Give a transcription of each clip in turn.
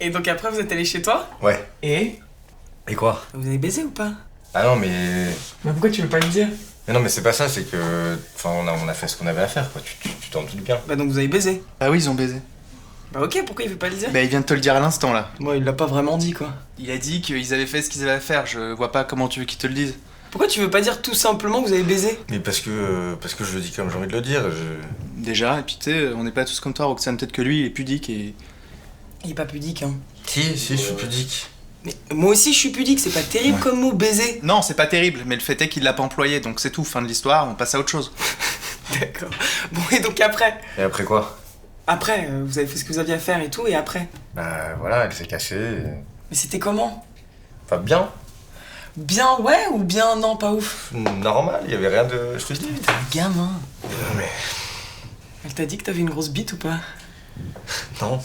Et donc après, vous êtes allé chez toi? Ouais. Et Et quoi? vous avez baisé ou pas? Ah non, mais... Mais pourquoi tu veux pas le dire? Mais non, mais c'est pas ça, c'est que... Enfin, on a fait ce qu'on avait à faire, quoi. Tu t'en doutes bien. Bah donc vous avez baisé. Ah oui, ils ont baisé. Bah ok, pourquoi il veut pas le dire? Bah il vient de te le dire à l'instant là. Moi, il l'a pas vraiment dit, quoi. Il a dit qu'ils avaient fait ce qu'ils avaient à faire, je vois pas comment tu veux qu'ils te le disent. Pourquoi tu veux pas dire tout simplement que vous avez baisé? Mais parce que je le dis comme j'ai envie de le dire, Déjà, et puis tu sais, on n'est pas tous comme toi, Roxane, peut-être que lui il est pudique et... Il est pas pudique, hein. Si, je suis pudique. Mais moi aussi, je suis pudique, c'est pas terrible comme mot, baiser. Non, c'est pas terrible, mais le fait est qu'il l'a pas employé, donc c'est tout, fin de l'histoire, on passe à autre chose. D'accord. Bon, et donc après? Et après quoi? Après, vous avez fait ce que vous aviez à faire et tout, et après? Bah voilà, elle s'est cassée. Mais c'était comment? Enfin, bien. Bien ouais ou bien non, pas ouf? Normal, il y avait rien de... Je te dis. T'es un gamin. Non mais... Elle t'a dit que t'avais une grosse bite ou pas? Non.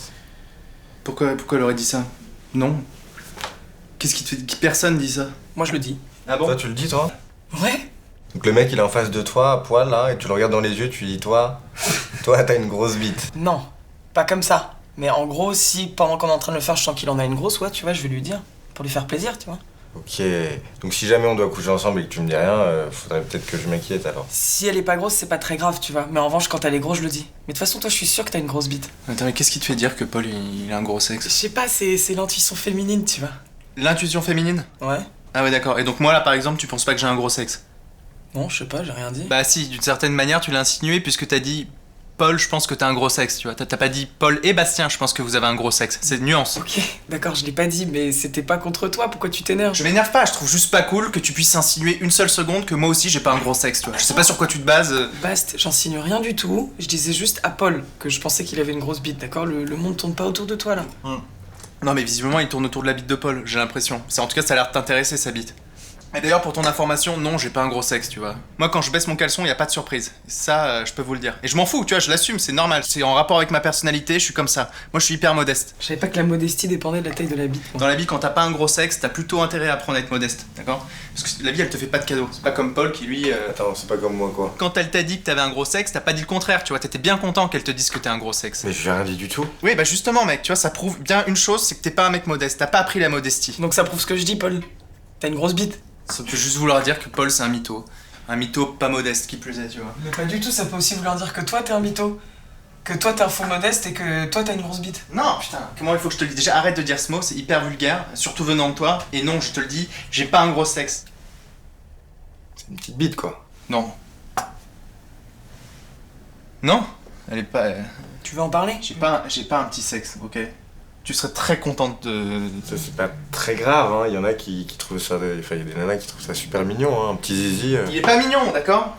Pourquoi elle aurait dit ça? Non. Qu'est-ce qui te fait... Personne dit ça. Moi, je le dis. Ah Toi, tu le dis, toi? Ouais. Donc le mec, il est en face de toi, à poil, là, et tu le regardes dans les yeux, tu lui dis, toi, t'as une grosse bite. Non, pas comme ça. Mais en gros, si pendant qu'on est en train de le faire, je sens qu'il en a une grosse, ouais, tu vois, je vais lui dire. Pour lui faire plaisir, tu vois. Ok. Donc si jamais on doit coucher ensemble et que tu me dis rien, faudrait peut-être que je m'inquiète, alors. Si elle est pas grosse, c'est pas très grave, tu vois. Mais en revanche, quand elle est grosse, je le dis. Mais de toute façon, toi, je suis sûr que t'as une grosse bite. Attends, mais qu'est-ce qui te fait dire que Paul il a un gros Je sexe? sais pas, c'est l'intuition féminine, tu vois. L'intuition féminine? Ouais. Ah ouais d'accord, et donc moi là par exemple tu penses pas que j'ai un gros sexe? Non, je sais pas, j'ai rien dit. Bah si, d'une certaine manière tu l'as insinué puisque t'as dit Paul je pense que t'as un gros sexe, tu vois. T'as pas dit Paul et Bastien je pense que vous avez un gros sexe, c'est une nuance. Ok, d'accord, je l'ai pas dit, mais c'était pas contre toi, pourquoi tu t'énerves? Je m'énerve pas, je trouve juste pas cool que tu puisses insinuer une seule seconde que moi aussi j'ai pas un gros sexe, tu vois. Je sais pas sur quoi tu te bases. Bast, j'insinue rien du tout. Je disais juste à Paul que je pensais qu'il avait une grosse bite, d'accord? Le monde tourne pas autour de toi, là. Non mais visiblement il tourne autour de la bite de Paul, j'ai l'impression. En tout cas ça a l'air de t'intéresser sa bite. Et d'ailleurs pour ton information, non j'ai pas un gros sexe tu vois. Moi quand je baisse mon caleçon y a pas de surprise. Ça je peux vous le dire. Et je m'en fous tu vois, je l'assume, c'est normal. C'est en rapport avec ma personnalité, je suis comme ça. Moi je suis hyper modeste. Je savais pas que la modestie dépendait de la taille de la bite. moi. Dans la vie quand t'as pas un gros sexe, t'as plutôt intérêt à apprendre à être modeste, d'accord? Parce que la vie elle te fait pas de cadeaux. C'est pas comme Paul qui lui... Attends, c'est pas comme moi, quoi. Quand elle t'a dit que t'avais un gros sexe, t'as pas dit le contraire, tu vois. T'étais bien content qu'elle te dise que t'as un gros sexe. Mais je lui ai rien dit du tout. Oui bah justement mec, tu vois ça prouve bien une chose, c'est que t'es pas un mec modeste. T'as pas appris la modestie. Donc ça prouve ce que je dis, Paul. T'as une grosse bite. Ça peut juste vouloir dire que Paul c'est un mytho. Un mytho pas modeste qui plus est, tu vois. Mais pas du tout, ça peut aussi vouloir dire que toi t'es un mytho. Que toi t'es un faux modeste et que toi t'as une grosse bite. Non, putain, comment il faut que je te le dise? Déjà, arrête de dire ce mot, c'est hyper vulgaire, surtout venant de toi. Et non, je te le dis, j'ai pas un gros sexe. C'est une petite bite, quoi. Non. Non, elle est pas... Tu veux en parler? J'ai pas un petit sexe, ok? Tu serais très contente de... Ça, c'est pas très grave, hein. Il y en a qui trouvent ça... Enfin, il y a des nanas qui trouvent ça super mignon, hein. Un petit zizi. Il est pas mignon, d'accord?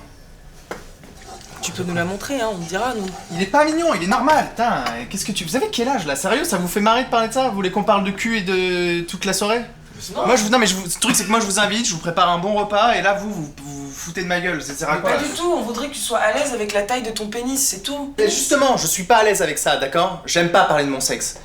Tu peux nous la montrer, hein, on te dira, nous. Il est pas mignon, il est normal, putain. Qu'est-ce que tu... Vous avez quel âge, là? Sérieux, ça vous fait marrer de parler de ça? Vous voulez qu'on parle de cul et de toute la soirée? Non. Moi, non, mais le truc, c'est que moi, je vous invite, je vous prépare un bon repas, et là, vous foutez de ma gueule. Ça sert à Mais quoi? pas du tout, on voudrait que tu sois à l'aise avec la taille de ton pénis, c'est tout. Et justement, je suis pas à l'aise avec ça, d'accord? J'aime pas parler de mon sexe.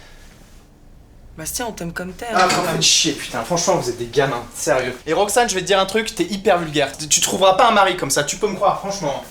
Bastien, on t'aime comme t'es. Ah, hein. vous faites chier, putain. Franchement, vous êtes des gamins, sérieux. Et Roxane, je vais te dire un truc, t'es hyper vulgaire. Tu trouveras pas un mari comme ça, tu peux me croire, franchement.